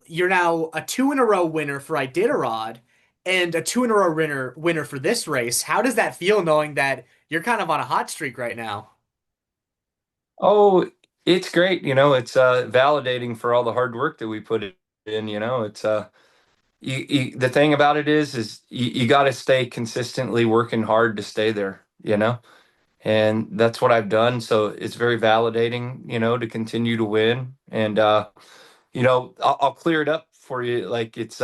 you're now a two in a row winner for Iditarod and a two in a row winner for this race. How does that feel knowing that you're kind of on a hot streak right now? Oh, it's great. It's validating for all the hard work that we put in. It's the thing about it is you got to stay consistently working hard to stay there. And that's what I've done. So it's very validating, to continue to win. And I'll clear it up for you. Like it's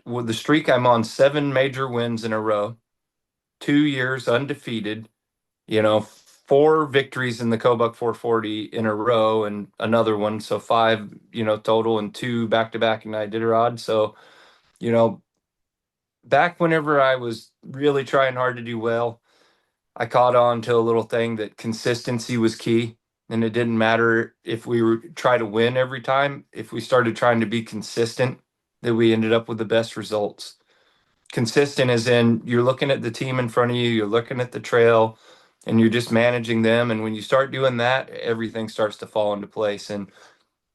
with the streak I'm on, 7 major wins in a row, 2 years undefeated. 4 victories in the Kobuk 440 in a row and another one. So five, total and two back to back in Iditarod. So, you know, back whenever I was really trying hard to do well, I caught on to a little thing that consistency was key. And it didn't matter if we were try to win every time. If we started trying to be consistent, that we ended up with the best results. Consistent as in you're looking at the team in front of you, you're looking at the trail, and you're just managing them. And when you start doing that, everything starts to fall into place. And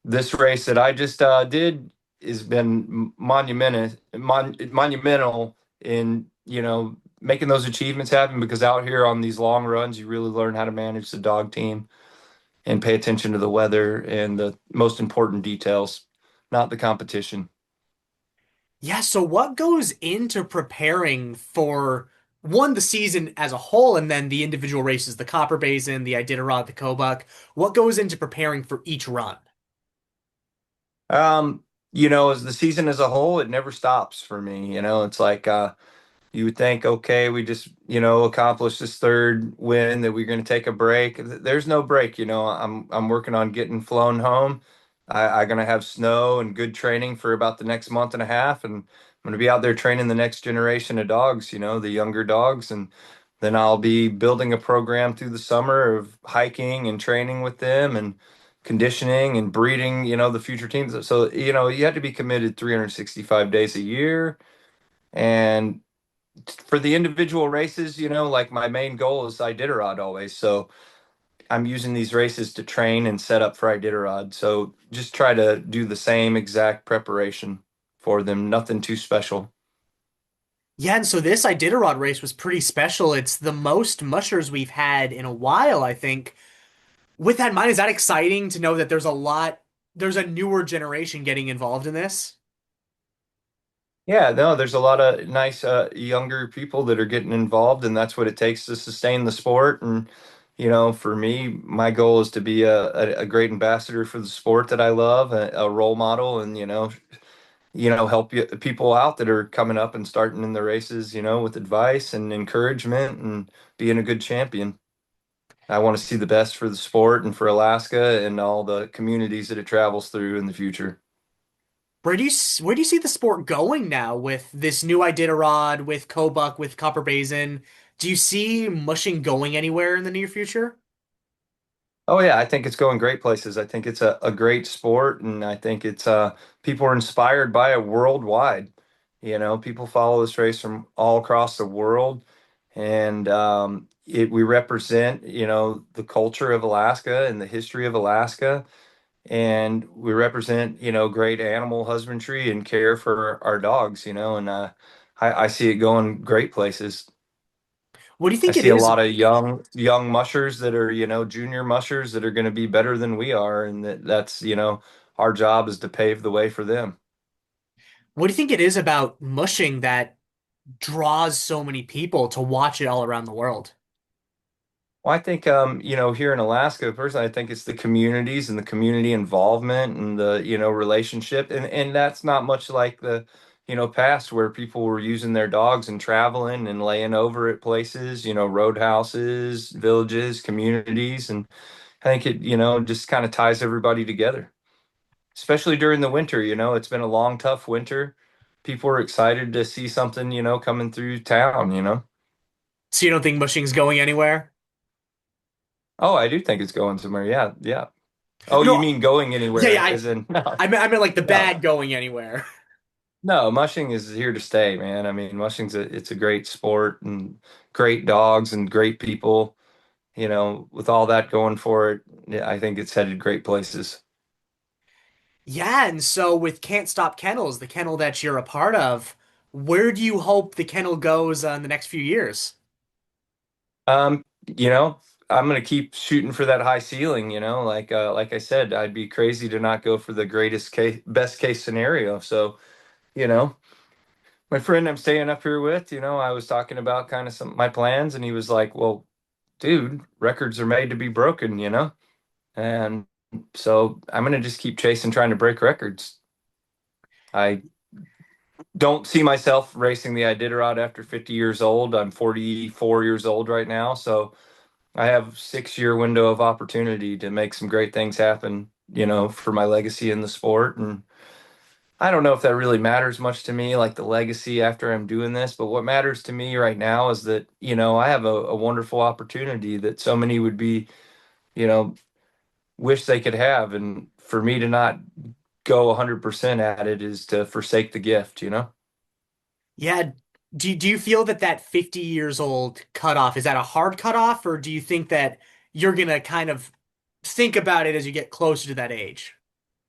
this race that I just did has been monumental in making those achievements happen because out here on these long runs, you really learn how to manage the dog team and pay attention to the weather and the most important details, not the competition. Yeah, so what goes into preparing for one, the season as a whole, and then the individual races, the Copper Basin, the Iditarod, the Kobuk? What goes into preparing for each run? As the season as a whole, it never stops for me. It's like you would think, okay, we just, accomplished this third win that we're going to take a break. There's no break. I'm working on getting flown home. I'm going to have snow and good training for about the next month and a half, and I'm going to be out there training the next generation of dogs. The younger dogs, and then I'll be building a program through the summer of hiking and training with them and conditioning and breeding. The future teams. So you have to be committed 365 days a year. And for the individual races, like my main goal is Iditarod always. So I'm using these races to train and set up for Iditarod. So just try to do the same exact preparation for them. Nothing too special. Yeah, and so this Iditarod race was pretty special. It's the most mushers we've had in a while, I think. With that in mind, is that exciting to know that there's a newer generation getting involved in this? Yeah, no, there's a lot of nice younger people that are getting involved, and that's what it takes to sustain the sport. And for me, my goal is to be a great ambassador for the sport that I love, a role model, and help people out that are coming up and starting in the races, with advice and encouragement and being a good champion. I want to see the best for the sport and for Alaska and all the communities that it travels through in the future. Where do you see the sport going now with this new Iditarod, with Kobuk, with Copper Basin? Do you see mushing going anywhere in the near future? Oh yeah, I think it's going great places. I think it's a great sport, and I think it's people are inspired by it worldwide. People follow this race from all across the world, and we represent the culture of Alaska and the history of Alaska, and we represent great animal husbandry and care for our dogs. And I see it going great places. What do you I think it see a is? lot of young mushers that are, junior mushers that are going to be better than we are, and that's, our job is to pave the way for them. What do you think it is about mushing that draws so many people to watch it all around the world? Well, I think here in Alaska, personally, I think it's the communities and the community involvement and the, relationship. And that's not much like the, past where people were using their dogs and traveling and laying over at places, roadhouses, villages, communities. And I think it, just kind of ties everybody together, especially during the winter. It's been a long, tough winter. People are excited to see something, coming through town. So you don't think mushing's going anywhere? Oh, I do think it's going somewhere. Yeah, yeah. Oh, you No, mean going yeah, yeah. anywhere, as in no, I meant like the no, bad going anywhere. no. Mushing is here to stay, man. I mean, it's a great sport and great dogs and great people. With all that going for it, yeah, I think it's headed great places. Yeah, and so with Can't Stop Kennels, the kennel that you're a part of, where do you hope the kennel goes in the next few years? You know, I'm gonna keep shooting for that high ceiling, like I said, I'd be crazy to not go for the best case scenario. So, you know, my friend I'm staying up here with, I was talking about kind of some my plans, and he was like, "Well, dude, records are made to be broken, you know?" And so I'm gonna just keep chasing, trying to break records. I don't see myself racing the Iditarod after 50 years old. I'm 44 years old right now, so I have 6 year window of opportunity to make some great things happen, for my legacy in the sport. And I don't know if that really matters much to me, like the legacy after I'm doing this, but what matters to me right now is that, I have a wonderful opportunity that so many would be, you know, wish they could have. And for me to not go 100% at it is to forsake the gift. Yeah, do you feel that that 50 years old cutoff, is that a hard cutoff, or do you think that you're gonna kind of think about it as you get closer to that age?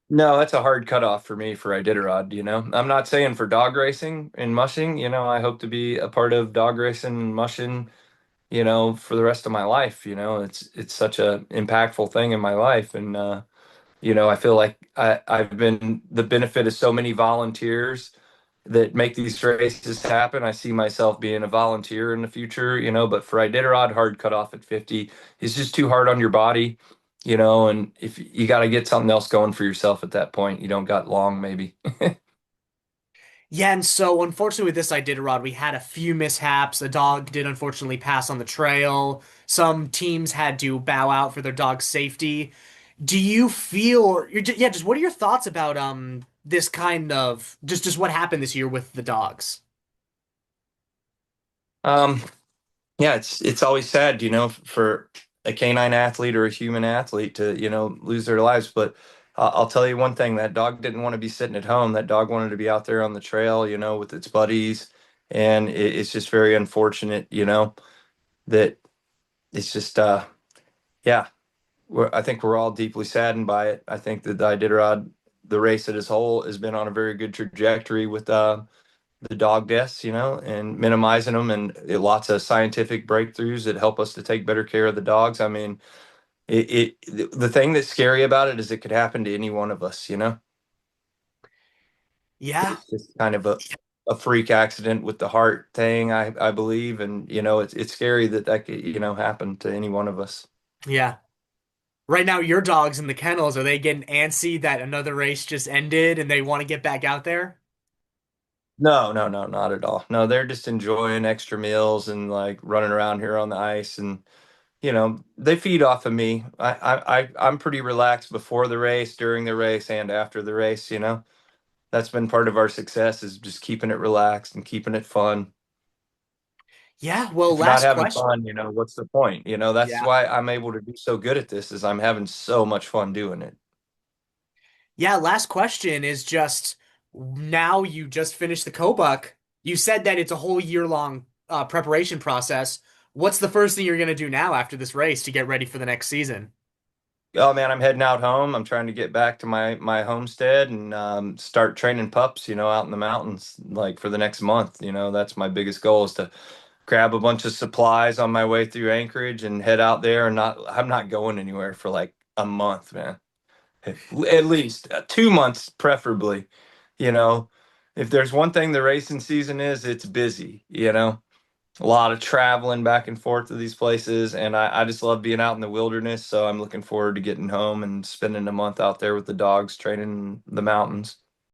No, that's a hard cutoff for me for Iditarod. I'm not saying for dog racing and mushing, I hope to be a part of dog racing and mushing, for the rest of my life. It's such a impactful thing in my life. And I feel like I've been the benefit of so many volunteers that make these races happen. I see myself being a volunteer in the future, but for Iditarod, hard cut off at 50 is just too hard on your body, and if you got to get something else going for yourself at that point, you don't got long, maybe. Yeah, and so unfortunately with this Iditarod, we had a few mishaps. A dog did unfortunately pass on the trail. Some teams had to bow out for their dog's safety. Do you feel, yeah, just what are your thoughts about this kind of just what happened this year with the dogs? Um, yeah, it's always sad, for a canine athlete or a human athlete to, lose their lives. But I'll tell you one thing, that dog didn't want to be sitting at home. That dog wanted to be out there on the trail, with its buddies. And it's just very unfortunate, that it's just, yeah, I think we're all deeply saddened by it. I think that the Iditarod, the race as a whole, has been on a very good trajectory with the dog deaths, and minimizing them, and lots of scientific breakthroughs that help us to take better care of the dogs. I mean, the thing that's scary about it is it could happen to any one of us. Yeah, It's just kind of a freak accident with the heart thing, I believe, and it's scary that that could, happen to any one of us. yeah. Right now, your dogs in the kennels, are they getting antsy that another race just ended and they want to get back out there? No, no, no, not at all. No, they're just enjoying extra meals and like running around here on the ice, and they feed off of me. I'm pretty relaxed before the race, during the race, and after the race. That's been part of our success, is just keeping it relaxed and keeping it fun. Yeah, well, If you're not last having question. fun, what's the point? That's Yeah. why I'm able to do so good at this, is I'm having so much fun doing it. Yeah, last question is just now you just finished the Kobuck. You said that it's a whole year long preparation process. What's the first thing you're going to do now after this race to get ready for the next season? Oh man, I'm heading out home. I'm trying to get back to my homestead and start training pups, out in the mountains, like for the next month. That's my biggest goal, is to grab a bunch of supplies on my way through Anchorage and head out there. And I'm not going anywhere for like a month, man. At least 2 months, preferably. You know, if there's one thing the racing season is, it's busy. A lot of traveling back and forth to these places, and I just love being out in the wilderness. So I'm looking forward to getting home and spending a month out there with the dogs, training in the mountains.